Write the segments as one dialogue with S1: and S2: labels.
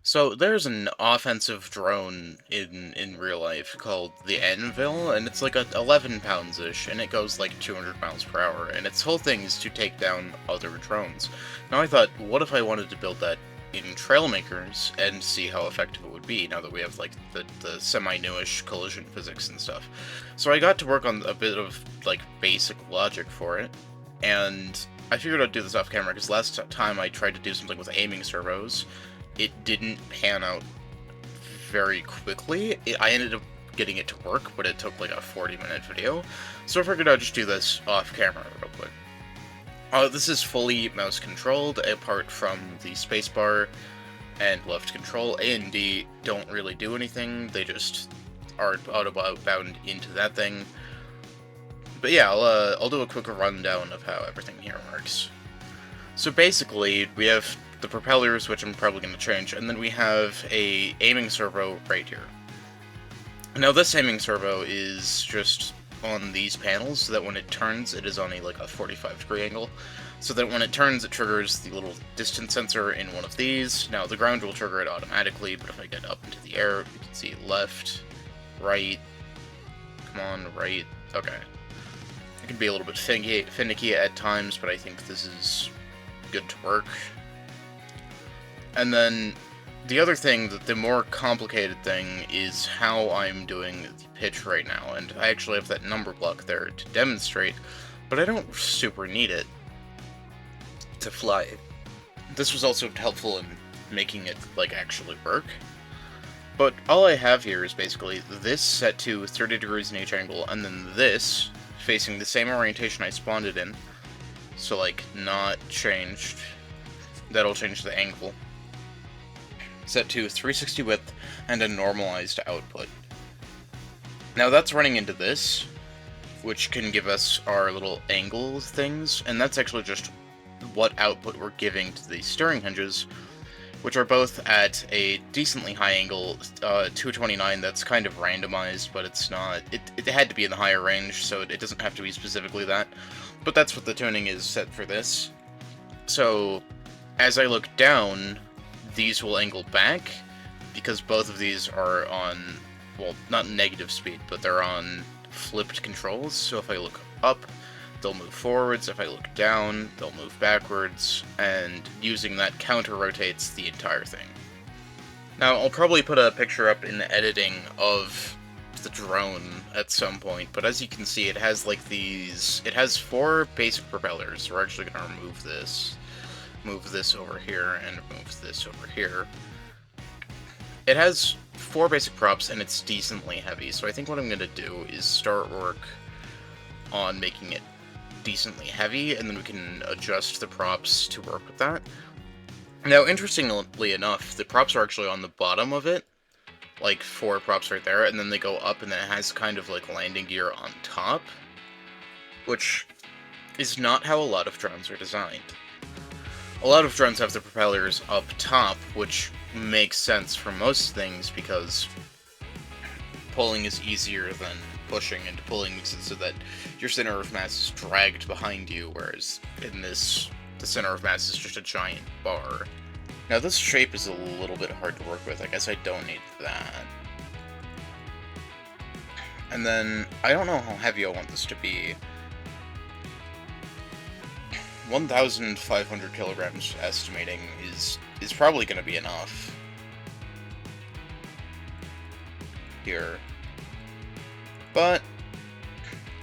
S1: So there's an offensive drone in real life called the ANVIL, and it's like a 11 pounds-ish, and it goes like 200 miles per hour, and its whole thing is to take down other drones. Now I thought, what if I wanted to build that in Trailmakers and see how effective it would be, now that we have like the semi-newish collision physics and stuff. So I got to work on a bit of like basic logic for it, and I figured I'd do this off camera, because last time I tried to do something with aiming servos, it didn't pan out very quickly. I ended up getting it to work, but it took like a 40-minute video. So I figured I'd just do this off camera real quick. This is fully mouse controlled, apart from the spacebar and left control. A and D don't really do anything, they just are auto-bound into that thing. But yeah, I'll do a quick rundown of how everything here works. So basically, we have the propellers, which I'm probably going to change, and then we have a aiming servo right here. Now this aiming servo is just on these panels, so that when it turns, it is on a 45-degree angle, so that when it turns, it triggers the little distance sensor in one of these. Now the ground will trigger it automatically, but if I get up into the air, you can see left, right, come on, right, okay. It can be a little bit finicky at times, but I think this is good to work. And then the other thing, the more complicated thing, is how I'm doing the pitch right now, and I actually have that number block there to demonstrate, but I don't super need it to fly. This was also helpful in making it actually work. But all I have here is basically this set to 30 degrees in each angle, and then this facing the same orientation I spawned it in, so not changed. That'll change the angle. Set to 360 width and a normalized output. Now that's running into this, which can give us our little angle things, and that's actually just what output we're giving to the steering hinges, which are both at a decently high angle, 229. That's kind of randomized, but it's not, it had to be in the higher range, so it doesn't have to be specifically that, but that's what the tuning is set for this. So as I look down, these will angle back, because both of these are on, well, not negative speed, but they're on flipped controls, so if I look up, they'll move forwards, if I look down, they'll move backwards, and using that counter-rotates the entire thing. Now, I'll probably put a picture up in the editing of the drone at some point, but as you can see, it has it has 4 basic propellers. We're actually going to remove this over here, and move this over here. It has 4 basic props, and it's decently heavy, so I think what I'm going to do is start work on making it decently heavy, and then we can adjust the props to work with that. Now, interestingly enough, the props are actually on the bottom of it, 4 props right there, and then they go up, and then it has kind of landing gear on top, which is not how a lot of drones are designed. A lot of drones have the propellers up top, which makes sense for most things, because pulling is easier than pushing, and pulling makes it so that your center of mass is dragged behind you, whereas in this, the center of mass is just a giant bar. Now this shape is a little bit hard to work with. I guess I don't need that. And then, I don't know how heavy I want this to be. 1,500 kilograms estimating is probably going to be enough here. But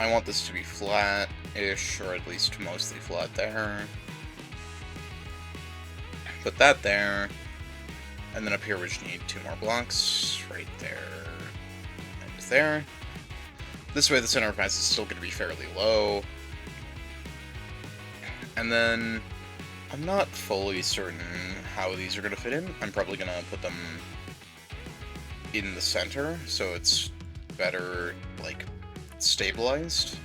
S1: I want this to be flat-ish, or at least mostly flat there. Put that there. And then up here we just need 2 more blocks, right there and there. This way the center of mass is still going to be fairly low. And then, I'm not fully certain how these are going to fit in. I'm probably going to put them in the center, so it's better, stabilized.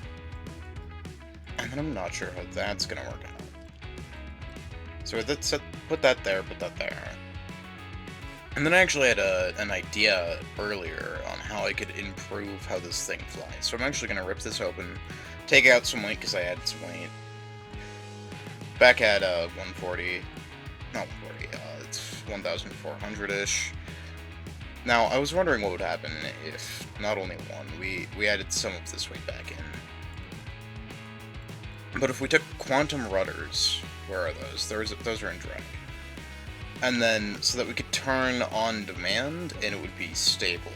S1: And then I'm not sure how that's going to work out. So put that there, put that there. And then I actually had an idea earlier on how I could improve how this thing flies. So I'm actually going to rip this open, take out some weight, because I added some weight. Back at 140, not 140, it's 1,400-ish. Now, I was wondering what would happen if not only one, we added some of this weight back in. But if we took quantum rudders, where are those? Those are in drag. And then, so that we could turn on demand, and it would be stable.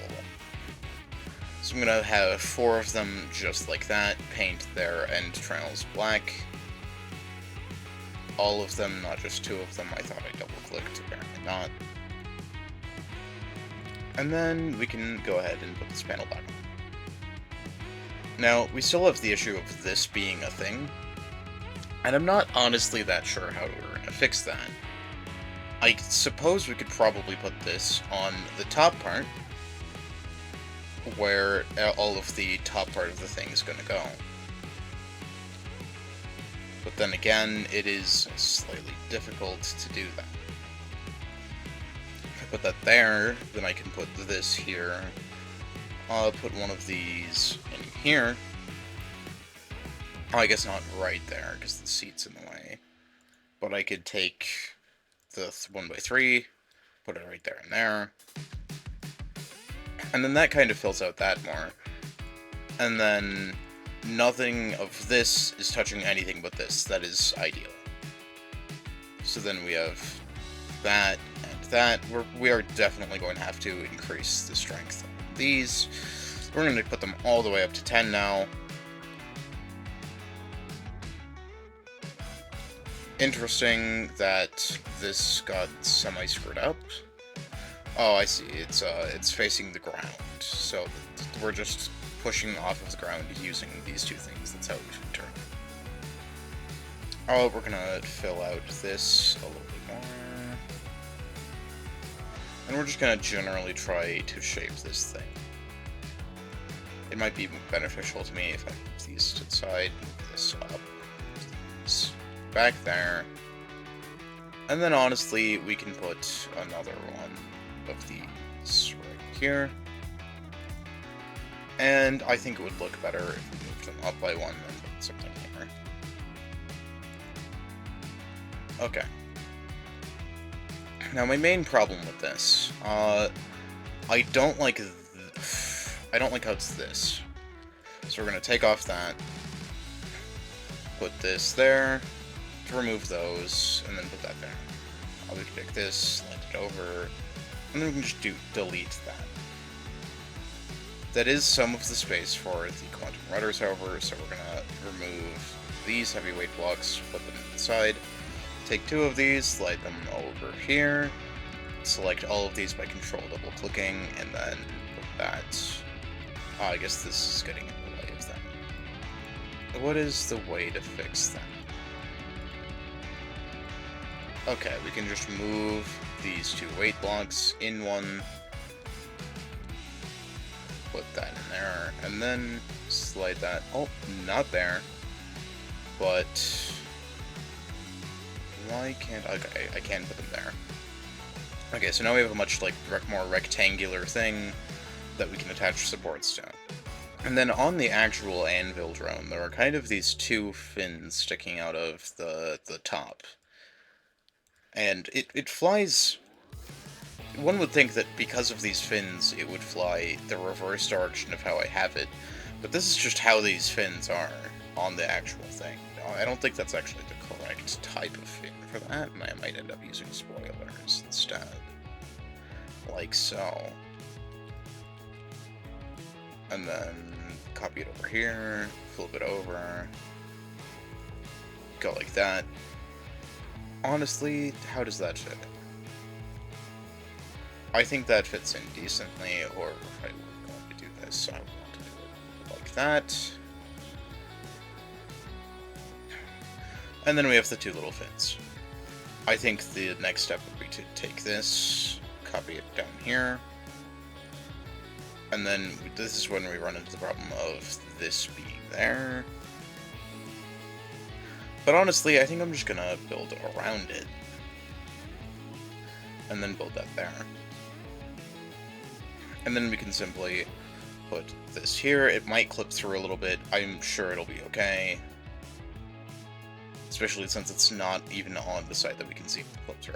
S1: So I'm gonna have 4 of them just like that, paint their end trails black. All of them, not just 2 of them. I thought I double-clicked, apparently not. And then we can go ahead and put this panel back on. Now, we still have the issue of this being a thing, and I'm not honestly that sure how we're gonna fix that. I suppose we could probably put this on the top part, where all of the top part of the thing is going to go. But then again, it is slightly difficult to do that. If I put that there, then I can put this here. I'll put one of these in here. Oh, I guess not right there, because the seat's in the way. But I could take the 1x3, put it right there and there. And then that kind of fills out that more. And then nothing of this is touching anything but this. That is ideal. So then we have that and that. We are definitely going to have to increase the strength of these. We're going to put them all the way up to 10 now. Interesting that this got semi-screwed up. Oh, I see. It's facing the ground, so we're just pushing off of the ground using these 2 things. That's how we should turn. Oh, we're gonna fill out this a little bit more. And we're just gonna generally try to shape this thing. It might be beneficial to me if I move these to the side, move this up, these back there. And then honestly, we can put another one of these right here. And I think it would look better if we moved them up by 1 and put something here. Okay. Now my main problem with this, I don't like how it's this. So we're gonna take off that, put this there, to remove those, and then put that there. I'll just pick this, slide it over, and then we can just delete that. That is some of the space for the quantum rudders, however, so we're gonna remove these heavyweight blocks, put them inside, take 2 of these, slide them over here, select all of these by control double-clicking, and then put that. Oh, I guess this is getting in the way of that. What is the way to fix that? Okay, we can just move these 2 weight blocks in one, put that in there, and then slide that. Oh, not there. But why can't? Okay, I can put them there. Okay, so now we have a much more rectangular thing that we can attach supports to. And then on the actual ANVIL drone, there are kind of these 2 fins sticking out of the top. And it flies. One would think that because of these fins, it would fly the reverse direction of how I have it, but this is just how these fins are on the actual thing. I don't think that's actually the correct type of fin for that, and I might end up using spoilers instead. Like so. And then copy it over here, flip it over, go like that. Honestly, how does that fit? I think that fits in decently, or if I were going to do this, I want to do it like that. And then we have the 2 little fins. I think the next step would be to take this, copy it down here, and then this is when we run into the problem of this being there. But honestly, I think I'm just gonna build around it, and then build that there. And then we can simply put this here. It might clip through a little bit. I'm sure it'll be okay. Especially since it's not even on the side that we can see it clip through.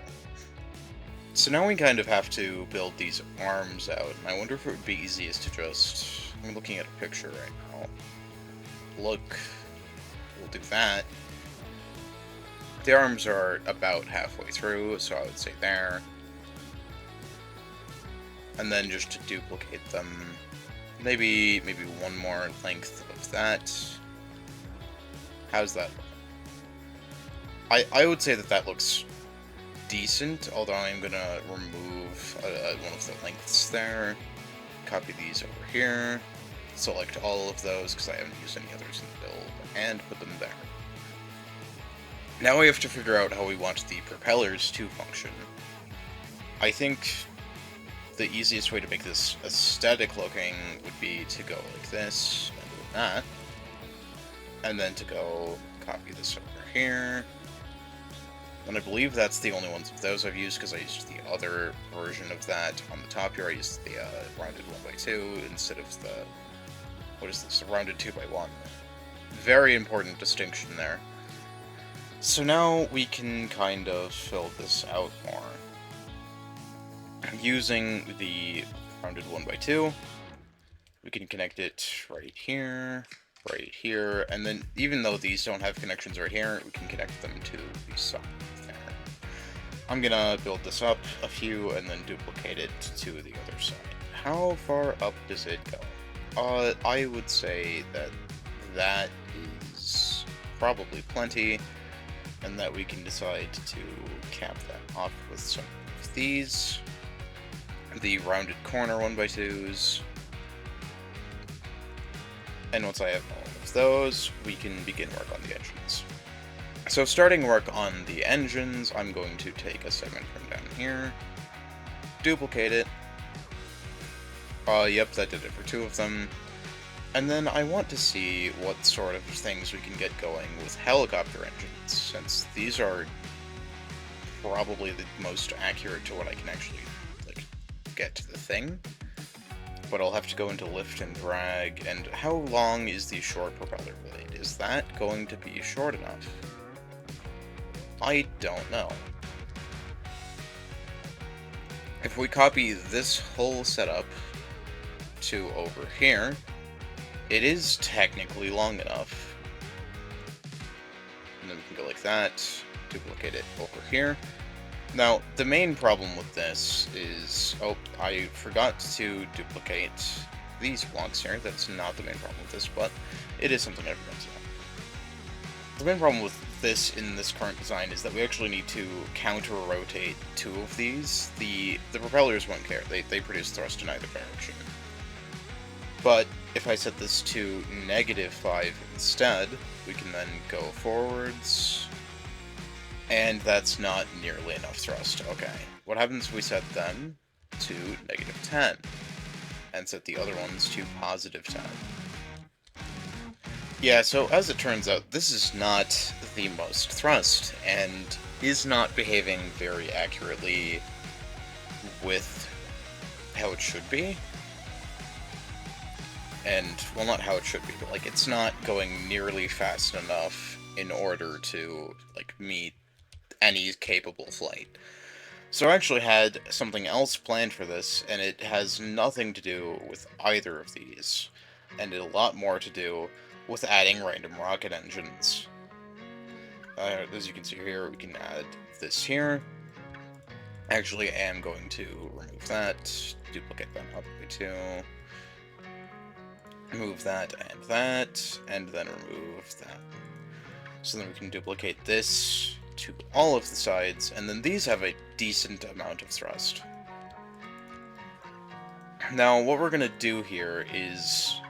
S1: So now we kind of have to build these arms out, and I wonder if it would be easiest to just... I'm looking at a picture right now. Look, we'll do that. The arms are about halfway through, so I would say there. And then just to duplicate them, maybe one more length of that. How's that look? I would say that looks decent, although I'm gonna remove one of the lengths there. Copy these over here. Select all of those, because I haven't used any others in the build, and put them there. Now we have to figure out how we want the propellers to function. I think the easiest way to make this aesthetic looking would be to go like this, and do that. And then to go copy this over here. And I believe that's the only ones of those I've used, because I used the other version of that on the top here. I used the rounded 1x2 instead of the... what is this? The rounded 2x1. Very important distinction there. So now we can kind of fill this out more. Using the rounded 1x2, we can connect it right here, and then even though these don't have connections right here, we can connect them to the side there. I'm gonna build this up a few and then duplicate it to the other side. How far up does it go? I would say that is probably plenty, and that we can decide to cap that off with some of these. The rounded corner 1x2s. And once I have all of those, we can begin work on the engines. So starting work on the engines, I'm going to take a segment from down here, duplicate it. Yep, that did it for 2 of them. And then I want to see what sort of things we can get going with helicopter engines, since these are probably the most accurate to what I can actually get to the thing. But I'll have to go into lift and drag, and how long is the short propeller blade? Is that going to be short enough? I don't know. If we copy this whole setup to over here, it is technically long enough. And then we can go like that, duplicate it over here. Now, the main problem with this is... oh, I forgot to duplicate these blocks here. That's not the main problem with this, but it is something I forgot to do. The main problem with this in this current design is that we actually need to counter-rotate 2 of these. The propellers won't care. They produce thrust in either direction. But if I set this to -5 instead, we can then go forwards... and that's not nearly enough thrust. Okay. What happens if we set them to -10? And set the other ones to +10? Yeah, so as it turns out, this is not the most thrust, and is not behaving very accurately with how it should be. And, well, not how it should be, but, like, it's not going nearly fast enough in order to, like, meet any capable flight. So I actually had something else planned for this, and it has nothing to do with either of these, and a lot more to do with adding random rocket engines. As you can see here, we can add this here. Actually, I am going to remove that, duplicate that up by 2, remove that, and then remove that. So then we can duplicate this to all of the sides, and then these have a decent amount of thrust. Now, what we're going to do here is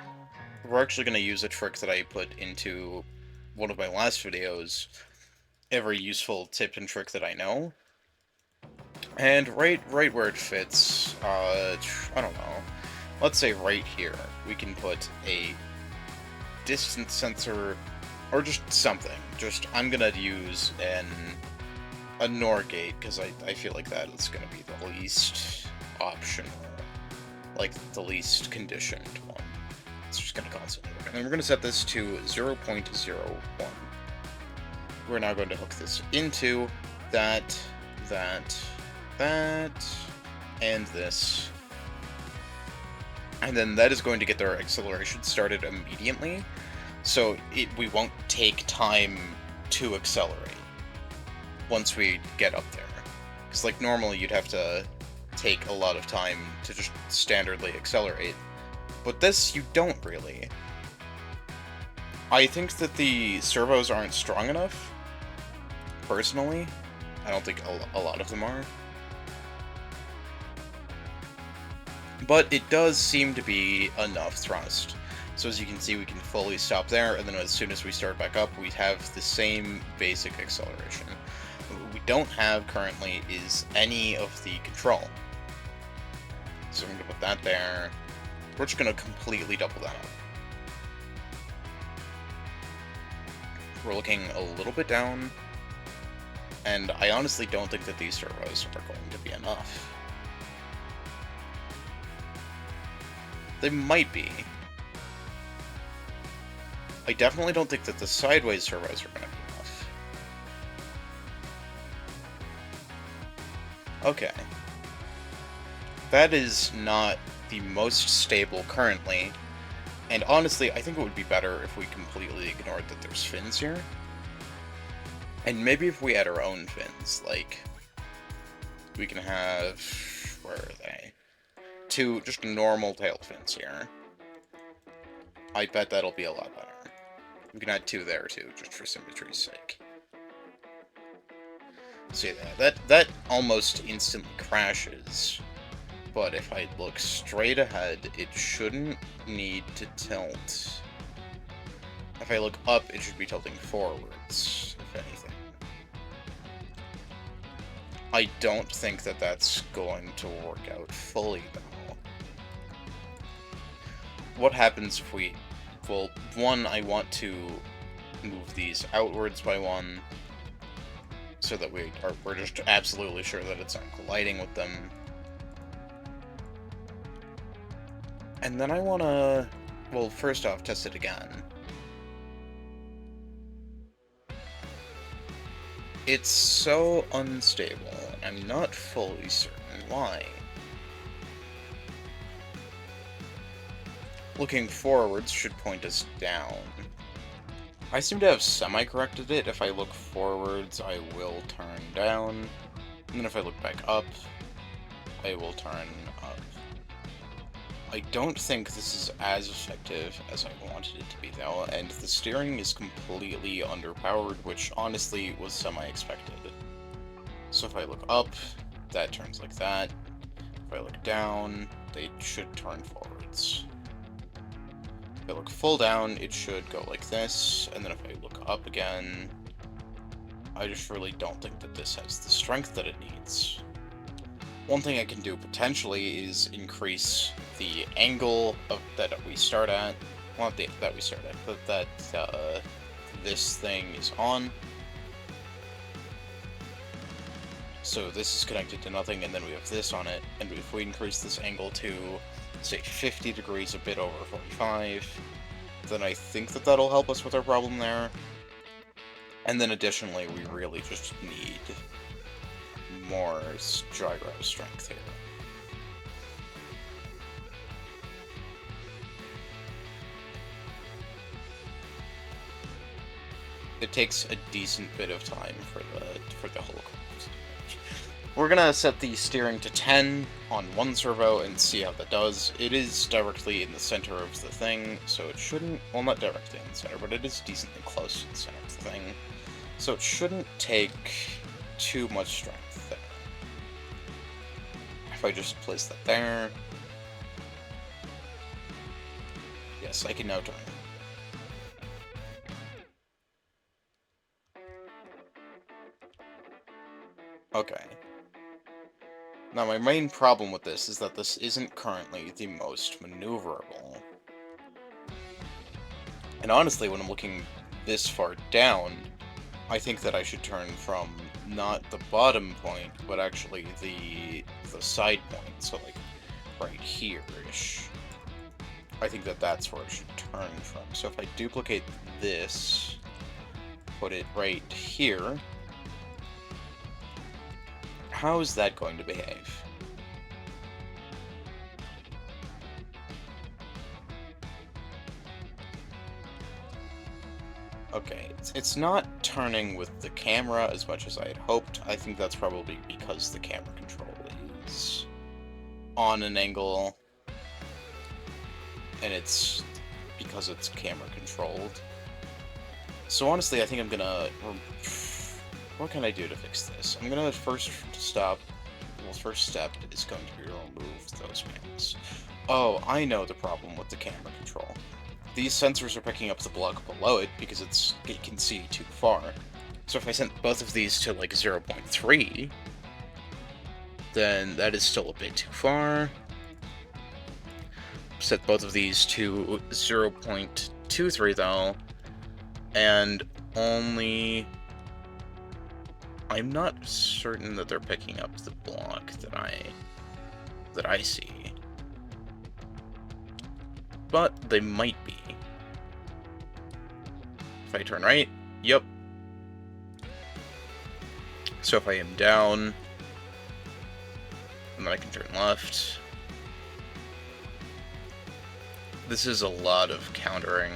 S1: we're actually going to use a trick that I put into one of my last videos, a very useful tip and trick that I know. And right where it fits, I don't know, let's say right here, we can put a distance sensor, or just something. I'm gonna use a NOR gate, because I feel like that is gonna be the least optional, like the least conditioned one. It's just gonna constantly work. And we're gonna set this to 0.01. We're now going to hook this into that, that, and this. And then that is going to get their acceleration started immediately, so we won't take time to accelerate once we get up there. Because, like, normally you'd have to take a lot of time to just standardly accelerate. But this, you don't really. I think that the servos aren't strong enough, personally. I don't think a lot of them are. But it does seem to be enough thrust. So as you can see, we can fully stop there, and then as soon as we start back up, we have the same basic acceleration. What we don't have currently is any of the control. So I'm going to put that there. We're just going to completely double that up. We're looking a little bit down, and I honestly don't think that these servos are going to be enough. They might be. I definitely don't think that the sideways servos are going to be enough. Okay. That is not the most stable currently, and honestly, I think it would be better if we completely ignored that there's fins here. And maybe if we had our own fins, like, we can have, where are they? 2 just normal tail fins here. I bet that'll be a lot better. We can add 2 there too, just for symmetry's sake. See that almost instantly crashes. But if I look straight ahead, it shouldn't need to tilt. If I look up, it should be tilting forwards, if anything. I don't think that that's going to work out fully, though. What happens if we... Well, one, I want to move these outwards by 1, so that we're just absolutely sure that it's not colliding with them. And then I want to, well, first off, test it again. It's so unstable, I'm not fully certain why. Looking forwards should point us down. I seem to have semi-corrected it. If I look forwards, I will turn down. And then if I look back up, I will turn up. I don't think this is as effective as I wanted it to be, though, and the steering is completely underpowered, which honestly was semi-expected. So if I look up, that turns like that. If I look down, they should turn forwards. If I look full down, it should go like this, and then if I look up again, I just really don't think that this has the strength that it needs. One thing I can do potentially is increase the angle of that we start at. Well, not that we start at, but that this thing is on. So this is connected to nothing, and then we have this on it. And if we increase this angle to, say, 50 degrees, a bit over 45, then I think that that'll help us with our problem there. And then additionally, we really just need more gyro strength here. It takes a decent bit of time for the whole craft. We're gonna set the steering to 10 on one servo and see how that does. It is directly in the center of the thing, so it shouldn't, well, not directly in the center, but it is decently close to the center of the thing. So it shouldn't take too much strength there. If I just place that there... Yes, I can now turn. Okay. Now my main problem with this is that this isn't currently the most maneuverable. And honestly, when I'm looking this far down, I think that I should turn from not the bottom point, but actually the side point, so like right here-ish. I think that that's where I should turn from. So if I duplicate this, put it right here, how is that going to behave? Okay, it's not turning with the camera as much as I had hoped. I think that's probably because the camera control is on an angle, and it's because it's camera controlled. So honestly, I think I'm gonna... What can I do to fix this? I'm gonna first step is going to be to remove those panels. Oh, I know the problem with the camera control. These sensors are picking up the block below it because it can see too far. So if I sent both of these to like 0.3, then that is still a bit too far. Set both of these to 0.23 though, and only... I'm not certain that they're picking up the block that I see. But they might be. If I turn right, yep. So if I am down, then I can turn left. This is a lot of countering.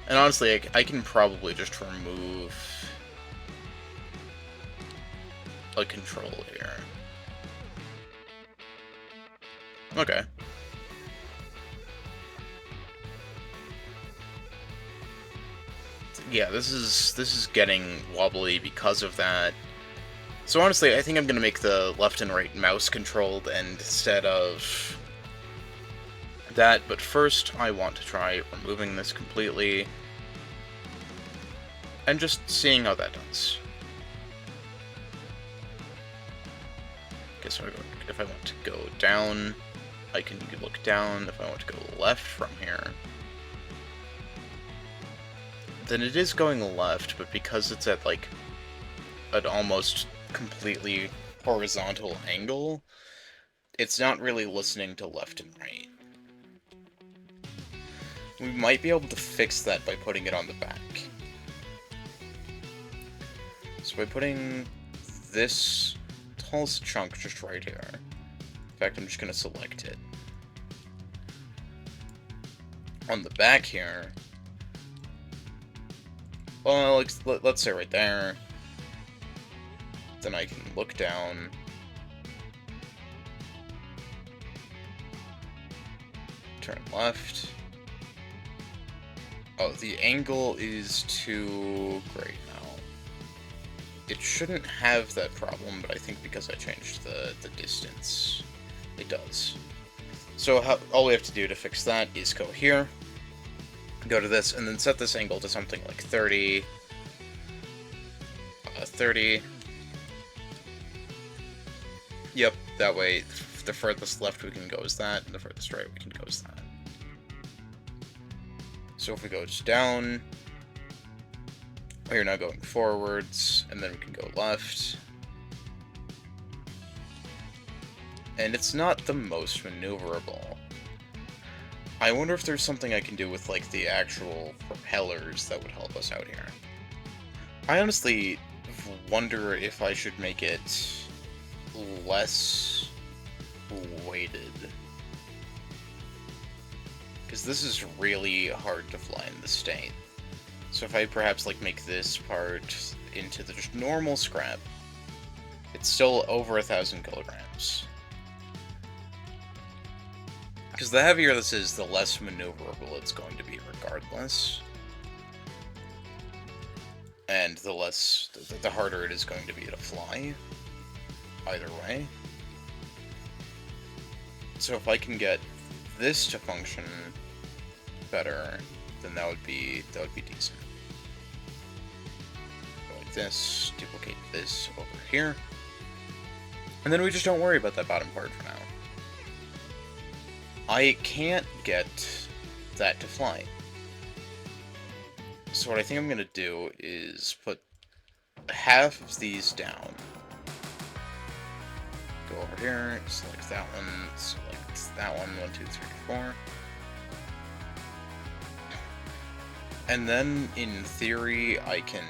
S1: And honestly, I can probably just remove a control here. Okay. Yeah, this is getting wobbly because of that. So honestly, I think I'm gonna make the left and right mouse controlled instead of that, but first I want to try removing this completely and just seeing how that does. Okay, so if I want to go down, I can look down. If I want to go left from here, then it is going left, but because it's at like an almost completely horizontal angle, it's not really listening to left and right. We might be able to fix that by putting it on the back. So by putting this tallest chunk just right here, in fact, I'm just going to select it. On the back here, well, let's say right there, then I can look down, turn left. Oh, the angle is too great now. It shouldn't have that problem, but I think because I changed the distance, it does. So all we have to do to fix that is go here, go to this, and then set this angle to something like 30. 30. Yep, that way the furthest left we can go is that, and the furthest right we can go is that. So if we go just down, we're now going forwards, and then we can go left. And it's not the most maneuverable. I wonder if there's something I can do with, like, the actual propellers that would help us out here. I honestly wonder if I should make it less weighted. Because this is really hard to fly in this state. So if I perhaps, like, make this part into the just normal scrap, it's still over 1,000 kilograms. Because the heavier this is, the less maneuverable it's going to be regardless. And the harder it is going to be to fly, either way. So if I can get this to function better, then that would be decent. Go like this, duplicate this over here, and then we just don't worry about that bottom part for now. I can't get that to fly. So what I think I'm going to do is put half of these down. Go over here, select that one, select that one, 1, 2, 3, 4. And then, in theory, I can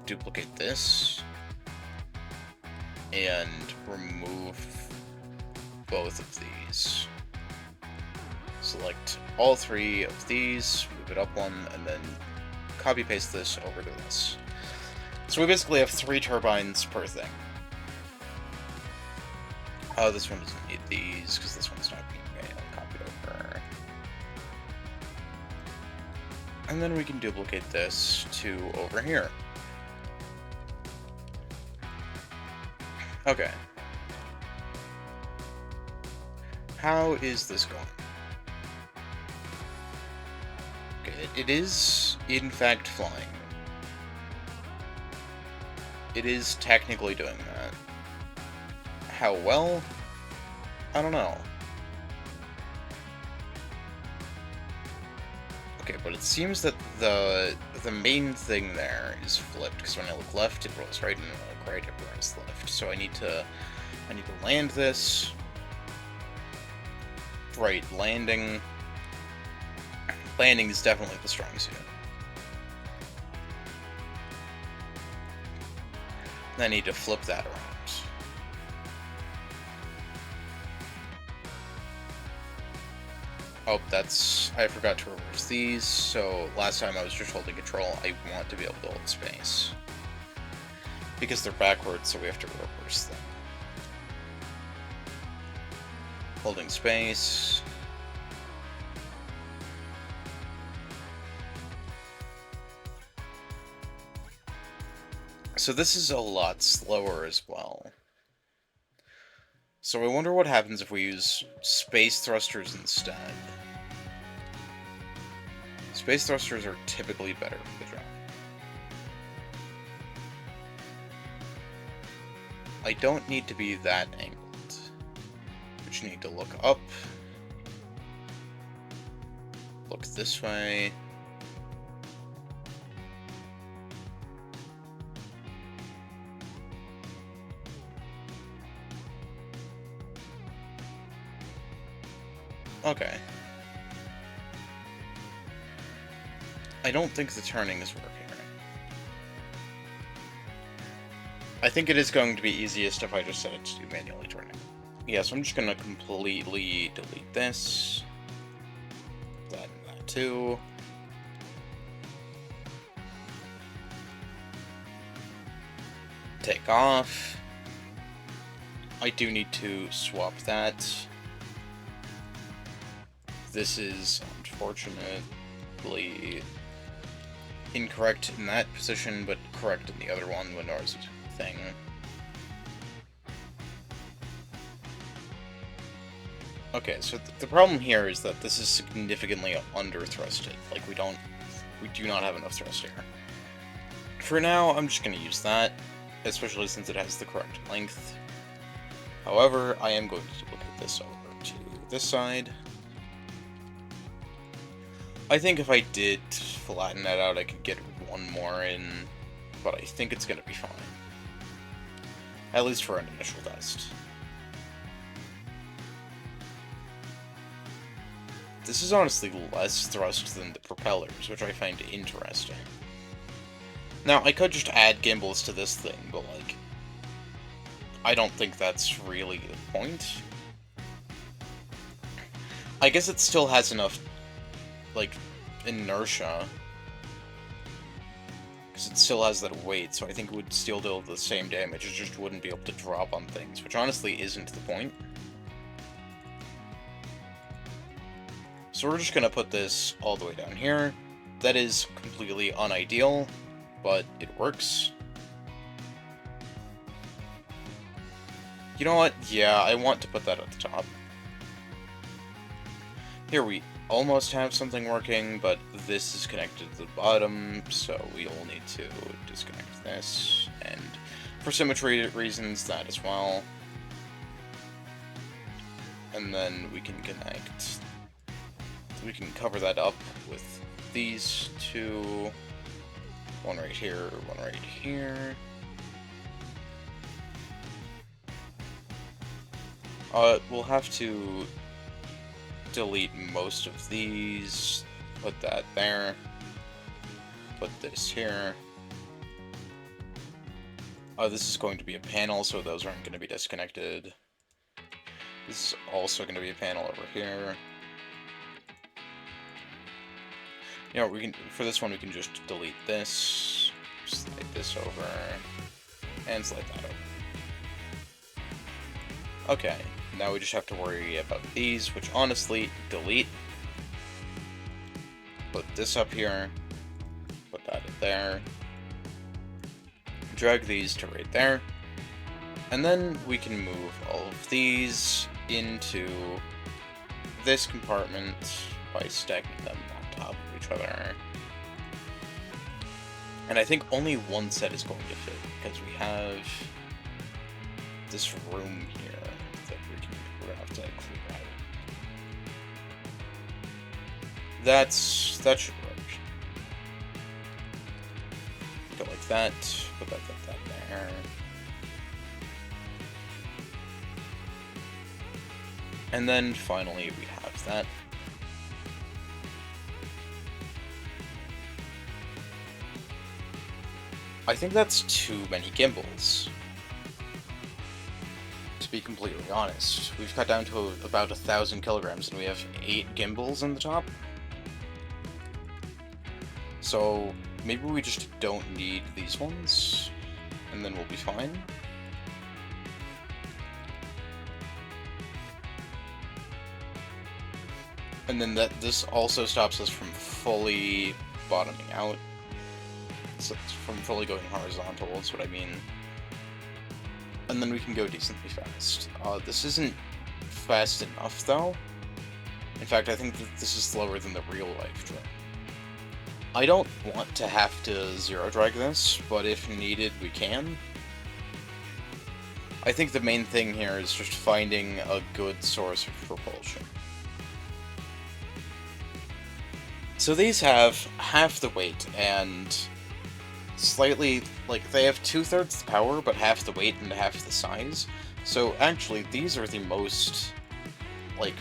S1: duplicate this, and remove both of these. Select all 3 of these, move it up 1, and then copy-paste this over to this. So we basically have 3 turbines per thing. Oh, this one doesn't need these, because this one's not being copied over. And then we can duplicate this to over here. Okay. How is this going? Okay, it is, in fact, flying. It is technically doing that. How well? I don't know. Okay, but it seems that the main thing there is flipped, because when I look left, it rolls right, and when I look right, it rolls left. So I need to land this. Right, landing. Landing is definitely the strong suit. I need to flip that around. Oh, I forgot to reverse these, so last time I was just holding control. I want to be able to hold space. Because they're backwards, so we have to reverse them. Holding space. So this is a lot slower as well. So I wonder what happens if we use space thrusters instead. Space thrusters are typically better for the job. I don't need to be that angled. We just need to look up. Look this way. Okay. I don't think the turning is working right. I think it is going to be easiest if I just set it to do manually turning. Yeah, so I'm just going to completely delete this. That and that too. Take off. I do need to swap that. This is unfortunately incorrect in that position, but correct in the other one when ours is a thing. Okay, so the problem here is that this is significantly under-thrusted. Like, we do not have enough thrust here. For now, I'm just going to use that, especially since it has the correct length. However, I am going to duplicate this over to this side. I think if I did flatten that out, I could get one more in, but I think it's going to be fine. At least for an initial test. This is honestly less thrust than the propellers, which I find interesting. Now, I could just add gimbals to this thing, but, like, I don't think that's really the point. I guess it still has enough, like, inertia, because it still has that weight, so I think it would still deal the same damage, it just wouldn't be able to drop on things, which honestly isn't the point. So we're just gonna put this all the way down here. That is completely unideal, but it works. You know what? Yeah, I want to put that at the top. Here we almost have something working, but this is connected to the bottom, so we'll need to disconnect this, and for symmetry reasons, that as well. And then we can connect. We can cover that up with these two. One right here, one right here. We'll have to delete most of these, put that there, put this here, This is going to be a panel, so those aren't going to be disconnected. This is also going to be a panel over here. You know, we can, for this one, we can just delete this, slide this over, and slide that over. Okay, now we just have to worry about these, which honestly, delete. Put this up here, put that in there, drag these to right there, and then we can move all of these into this compartment by stacking them on top of each other. And I think only one set is going to fit, because we have this room here that we're gonna have to clear out. That should work. Go like that, put that there. And then finally we have that. I think that's too many gimbals. To be completely honest, we've cut down to about 1,000 kilograms and we have 8 gimbals in the top. So maybe we just don't need these ones, and then we'll be fine. And then this also stops us from fully bottoming out. So from fully going horizontal, that's what I mean. And then we can go decently fast. This isn't fast enough, though. In fact, I think that this is slower than the real-life drone. I don't want to have to zero-drag this, but if needed, we can. I think the main thing here is just finding a good source of propulsion. So these have half the weight and slightly, like, they have 2/3 the power, but half the weight and half the size. So actually, these are the most, like,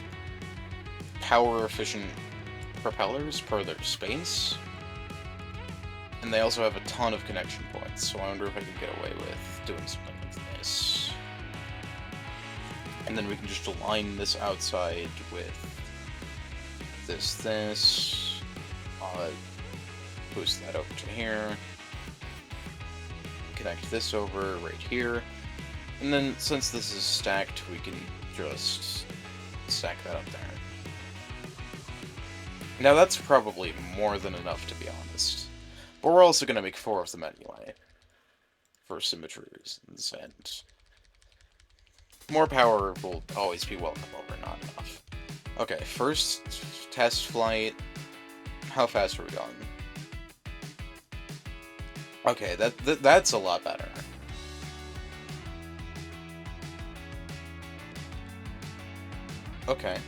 S1: power-efficient propellers per their space. And they also have a ton of connection points, so I wonder if I could get away with doing something like this. And then we can just align this outside with this. Boost that over to here. Connect this over right here. And then, since this is stacked, we can just stack that up there. Now that's probably more than enough, to be honest. But we're also going to make 4 of them anyway. For symmetry reasons, and more power will always be welcome over not enough. Okay, first test flight. How fast are we going? Okay, that's a lot better. Okay.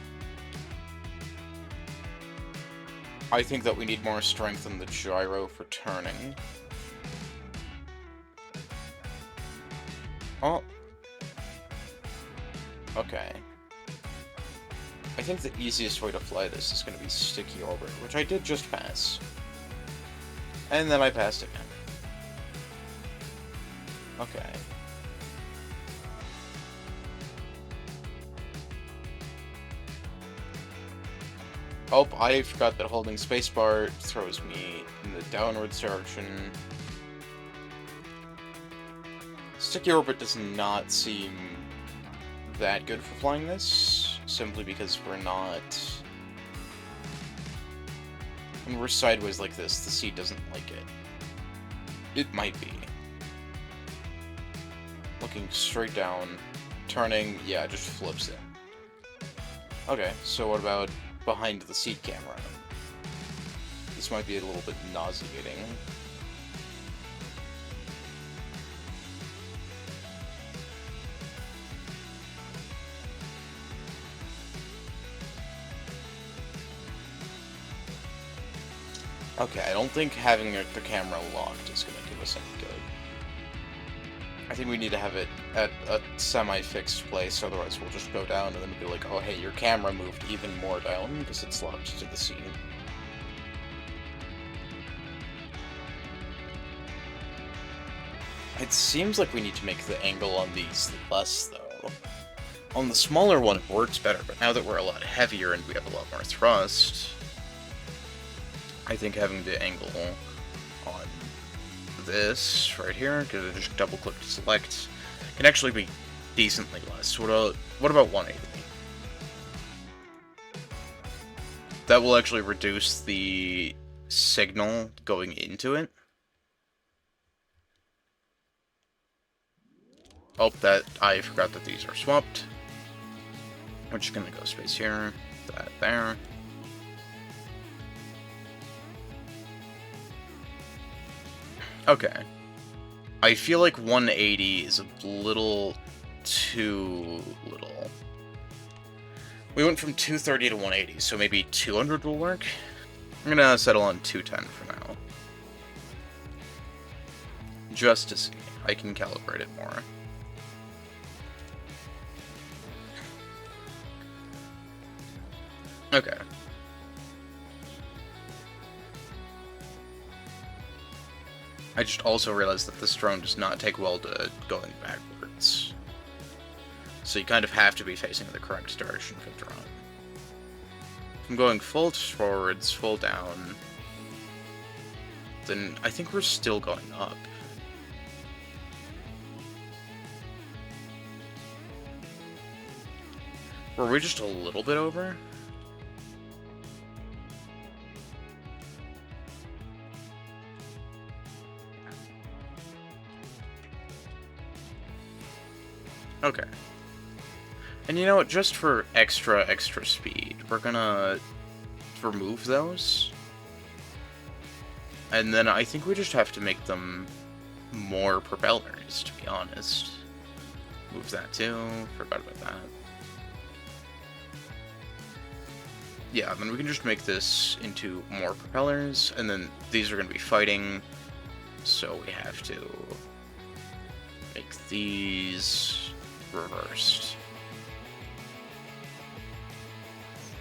S1: I think that we need more strength in the gyro for turning. Oh. Okay. I think the easiest way to fly this is going to be sticky orbit, which I did just pass. And then I passed again. Okay. Oh, I forgot that holding spacebar throws me in the downwards direction. Sticky orbit does not seem that good for flying this, simply because we're not... When we're sideways like this, the seat doesn't like it. It might be. Looking straight down, turning, yeah, it just flips it. Okay, so what about behind the seat camera? This might be a little bit nauseating. Okay, I don't think having the camera locked is going to do us any good. I think we need to have it at a semi-fixed place, otherwise we'll just go down and then be like, oh hey, your camera moved even more down because it's locked to the seat. It seems like we need to make the angle on these less, though. On the smaller one, it works better, but now that we're a lot heavier and we have a lot more thrust, I think having the angle on this right here, because I just double-click to select, can actually be decently less. What about 180? That will actually reduce the signal going into it. Oh, I forgot that these are swapped. We're just gonna go space here, that there. Okay. I feel like 180 is a little too little. We went from 230 to 180, so maybe 200 will work? I'm gonna settle on 210 for now. Just to see. I can calibrate it more. Okay. I just also realized that this drone does not take well to going backwards. So you kind of have to be facing the correct direction for the drone. If I'm going full forwards, full down, then I think we're still going up. Were we just a little bit over? Okay. And you know what, just for extra speed, we're gonna remove those. And then I think we just have to make them more propellers, to be honest. Move that too, forgot about that. Yeah, then we can just make this into more propellers, and then these are gonna be fighting, so we have to make these reversed.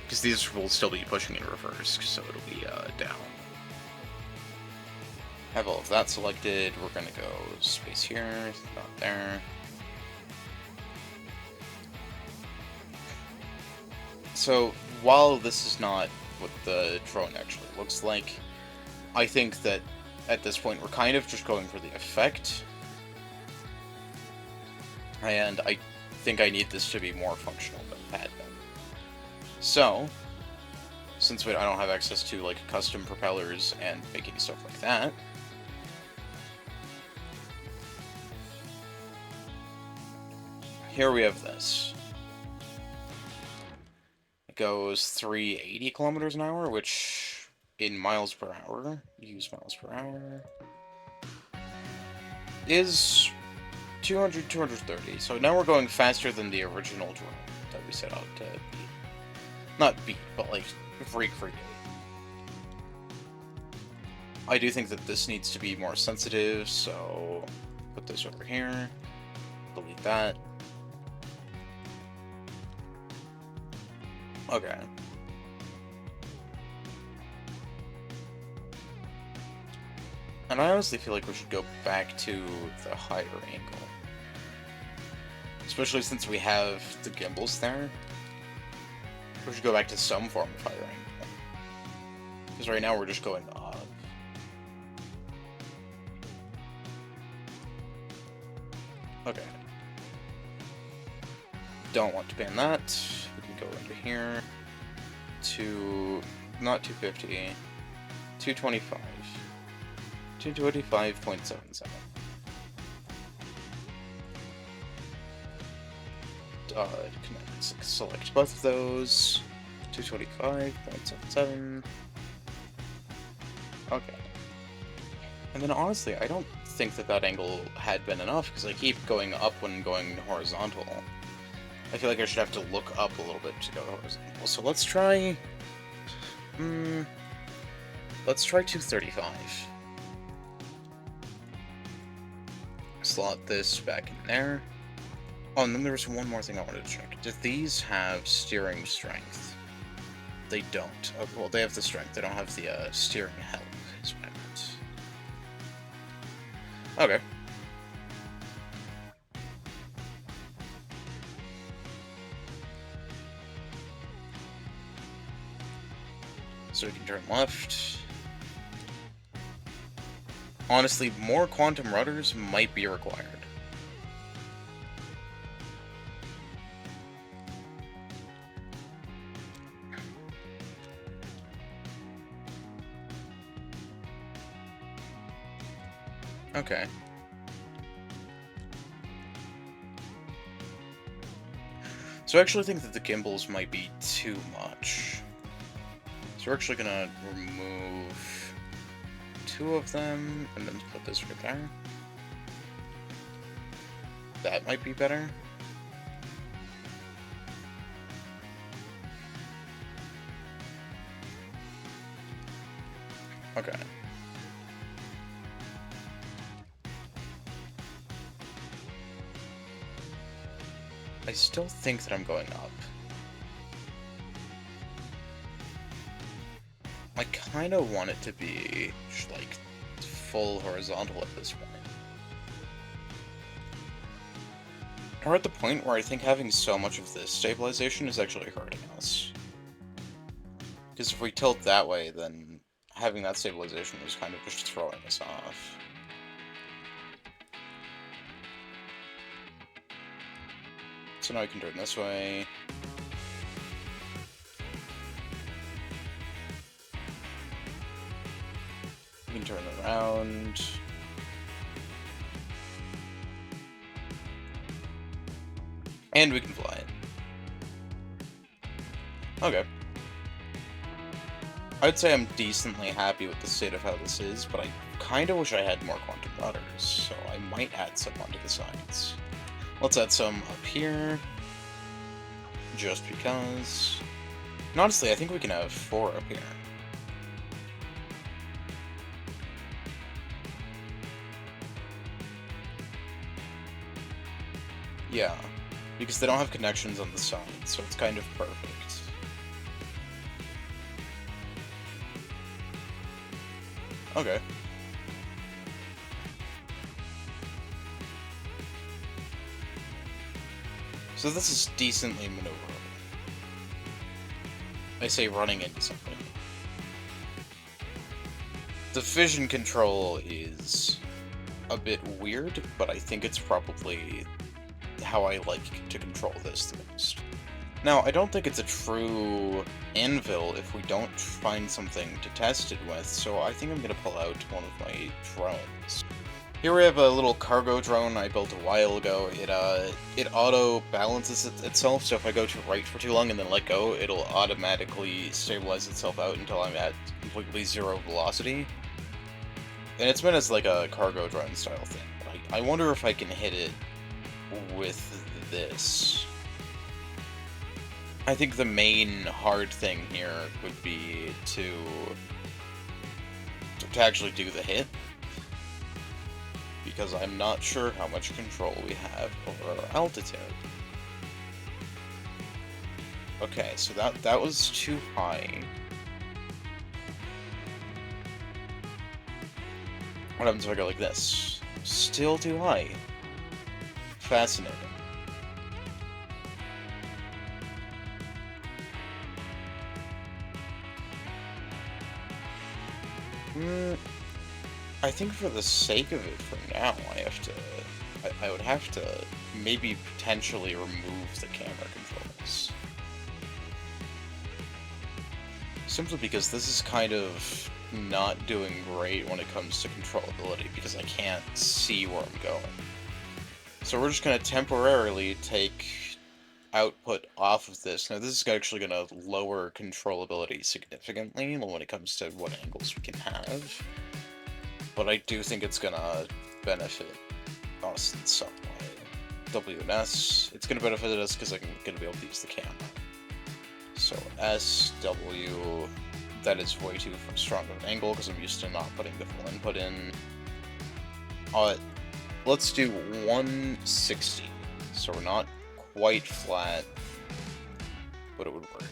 S1: Because these will still be pushing in reverse, so it'll be down. Have all of that selected. We're gonna go space here, not there. So, while this is not what the drone actually looks like, I think that at this point we're kind of just going for the effect. And I think I need this to be more functional than it had been. So, since I don't have access to like custom propellers and making stuff like that, here we have this. It goes 380 kilometers an hour, which in miles per hour, use miles per hour, is 200, 230. So now we're going faster than the original drone that we set out to beat. Not beat, but like recreate. I do think that this needs to be more sensitive, so put this over here, delete that. Okay. And I honestly feel like we should go back to the higher angle. Especially since we have the gimbals there. We should go back to some form of higher angle. Because right now we're just going up. Okay. Don't want to ban that. We can go into here to not 250, 225. 225.77. Select both of those. 225.77. Okay. And then honestly, I don't think that that angle had been enough, because I keep going up when going horizontal. I feel like I should have to look up a little bit to go horizontal. So let's try... let's try 235. Slot this back in there. Oh, and then there was one more thing I wanted to check. Do these have steering strength? They don't. Oh, well, they have the strength. They don't have the steering help, is what I meant. Okay. So we can turn left. Honestly, more quantum rudders might be required. Okay. So I actually think that the gimbals might be too much. So we're actually gonna remove 2 of them, and then put this right there. That might be better. Okay. I still think that I'm going up. I kind of want it to be, like, full horizontal at this point. We're at the point where I think having so much of this stabilization is actually hurting us. Because if we tilt that way, then having that stabilization is kind of just throwing us off. So now I can turn this way. We can turn around. And we can fly it. Okay. I'd say I'm decently happy with the state of how this is, but I kind of wish I had more quantum rudders, so I might add some onto the sides. Let's add some up here, just because. And honestly, I think we can have 4 up here. Yeah, because they don't have connections on the side, so it's kind of perfect. Okay. So this is decently maneuverable. I say running into something. The vision control is a bit weird, but I think it's probably how I like to control this the most. Now, I don't think it's a true ANVIL if we don't find something to test it with, so I think I'm going to pull out one of my drones. Here we have a little cargo drone I built a while ago. It auto-balances itself, so if I go to right for too long and then let go, it'll automatically stabilize itself out until I'm at completely 0 velocity. And it's meant as like a cargo drone style thing, but I wonder if I can hit it with this. I think the main hard thing here would be to actually do the hit, because I'm not sure how much control we have over our altitude. Okay, so that was too high. What happens if I go like this? Still too high. Fascinating. I think for the sake of it for now, I would have to maybe potentially remove the camera controls. Simply because this is kind of not doing great when it comes to controllability, because I can't see where I'm going. So we're just going to temporarily take output off of this. Now this is actually going to lower controllability significantly when it comes to what angles we can have. But I do think it's going to benefit us in some way. W and S, it's going to benefit us because I'm going to be able to use the camera. So S, W, that is way too strong of an angle because I'm used to not putting the full input in. Let's do 160. So we're not quite flat, but it would work.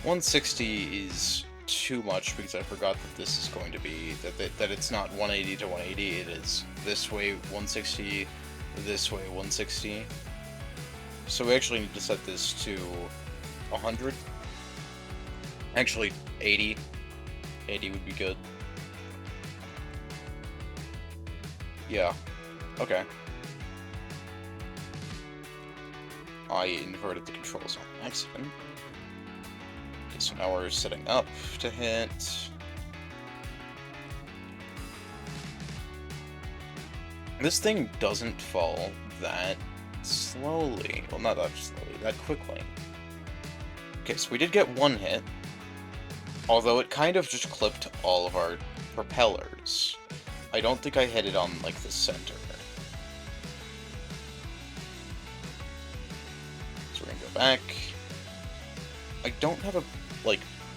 S1: 160 is too much because I forgot that this is going to be, that it's not 180 to 180, it is this way 160, this way 160. So we actually need to set this to 100. Actually, 80. 80 would be good. Yeah. Okay. I inverted the controls on accident. Okay, so now we're setting up to hit. This thing doesn't fall that slowly. Well, not that slowly, that quickly. Okay, so we did get one hit. Although it kind of just clipped all of our propellers. I don't think I hit it on, like, the center. So we're gonna go back. I don't have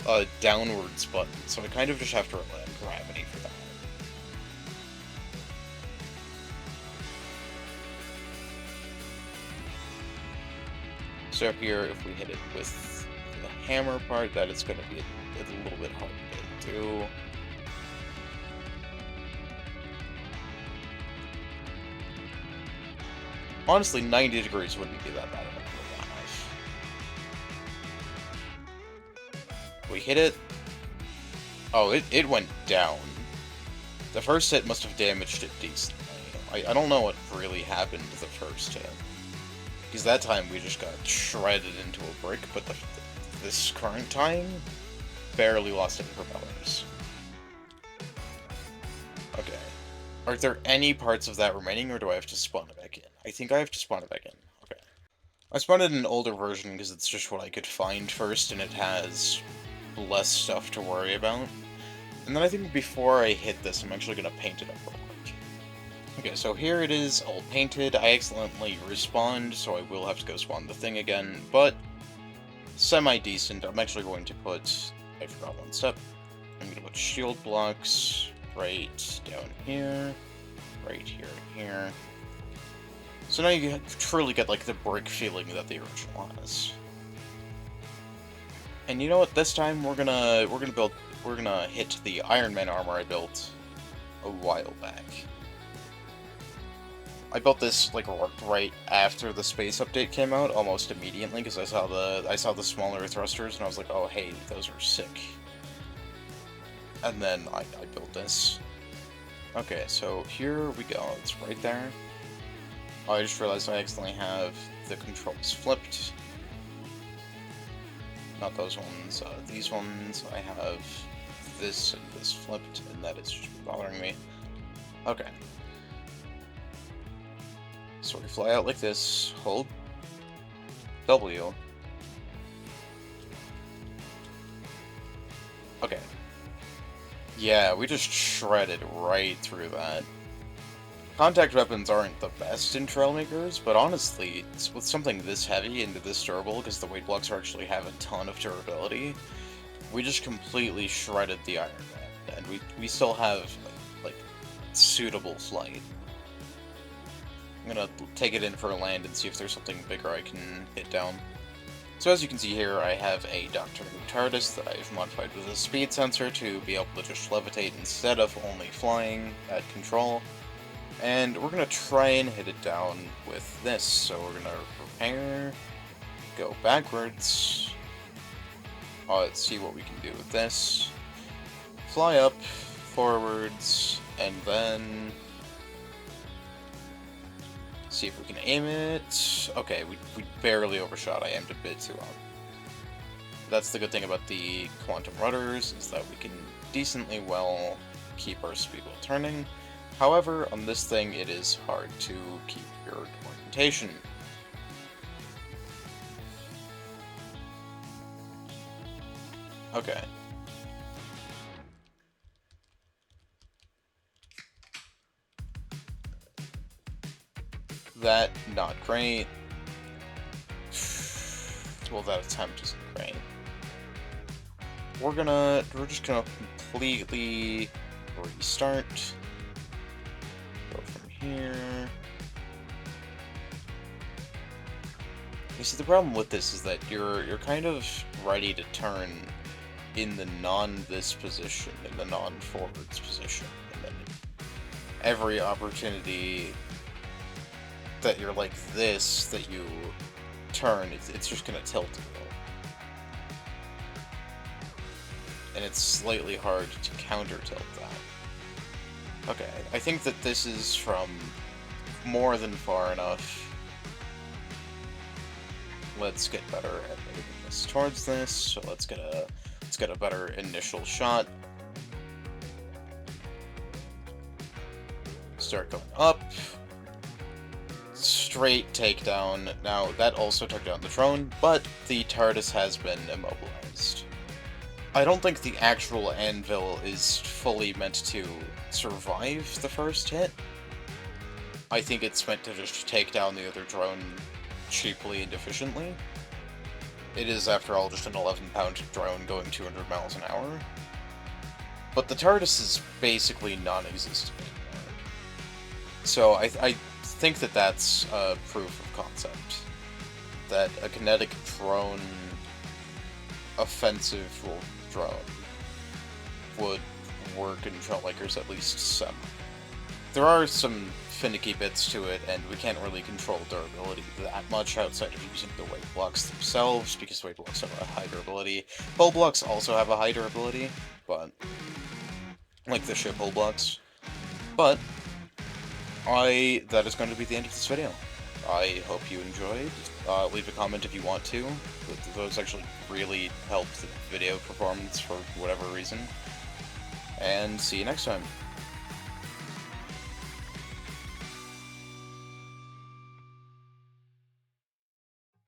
S1: a downwards button, so I kind of just have to rely on gravity for that. So here, if we hit it with the hammer part, that is going to be a little bit hard to do. Honestly, 90 degrees wouldn't be that bad of a knife. We hit it. Oh, it went down. The first hit must have damaged it decently. I don't know what really happened to the first hit. Because that time we just got shredded into a brick, but this current time, barely lost any propellers. Okay. Are there any parts of that remaining, or do I have to spawn it back in? I think I have to spawn it back in. Okay. I spawned it in an older version because it's just what I could find first, and it has less stuff to worry about. And then I think before I hit this, I'm actually going to paint it up real quick. Okay, so here it is, all painted. I accidentally respawned, so I will have to go spawn the thing again, but semi-decent. I'm actually going to put... I forgot one step. I'm going to put shield blocks right down here, right here, and here. So now you truly get, like, the brick feeling that the original has. And you know what? This time we're gonna hit the Iron Man armor I built a while back. I built this like right after the space update came out, almost immediately, because I saw the smaller thrusters and I was like, oh hey, those are sick. And then I built this. Okay, so here we go. It's right there. Oh, I just realized I accidentally have the controls flipped. Not those ones. These ones. I have this and this flipped, and that is just bothering me. Okay. So we fly out like this, hold W. Okay. Yeah, we just shredded right through that. Contact weapons aren't the best in Trailmakers, but honestly, with something this heavy and this durable, because the weight blocks actually have a ton of durability, we just completely shredded the Iron Man, and we still have, like suitable flight. I'm gonna take it in for a land and see if there's something bigger I can hit down. So as you can see here, I have a Doctor Who TARDIS that I've modified with a speed sensor to be able to just levitate instead of only flying at control. And we're gonna try and hit it down with this. So we're gonna prepare, go backwards. Let's see what we can do with this. Fly up, forwards, and then see if we can aim it. Okay, we barely overshot. I aimed a bit too long. That's the good thing about the quantum rudders, is that we can decently well keep our speed while turning. However, on this thing, it is hard to keep your orientation. Okay. That, not great. Well, that attempt isn't great. We're just gonna completely restart. Go from here. You see, the problem with this is that you're kind of ready to turn in the non-this position, in the non-forwards position, and then every opportunity that you're like this, that you turn, it's just gonna tilt a little. and it's slightly hard to counter-tilt that. Okay, I think that this is from more than far enough. Let's get better at moving this towards this, so let's get a better initial shot. Start going up. Straight takedown. Now, that also took down the drone, but the TARDIS has been immobilized. I don't think the actual ANVIL is fully meant to survive the first hit. I think it's meant to just take down the other drone cheaply and efficiently. It is, after all, just an 11-pound drone going 200 miles an hour. But the TARDIS is basically non-existent anymore. So I think that that's a proof of concept. That a kinetic drone, offensive drone, would work in Trailmakers at least some. There are some finicky bits to it, and we can't really control durability that much outside of using the weight blocks themselves, because weight blocks have a high durability. Hull blocks also have a high durability, but like the ship hull blocks. But that is going to be the end of this video. I hope you enjoyed. Leave a comment if you want to. Those actually really help the video performance for whatever reason. And see you next time.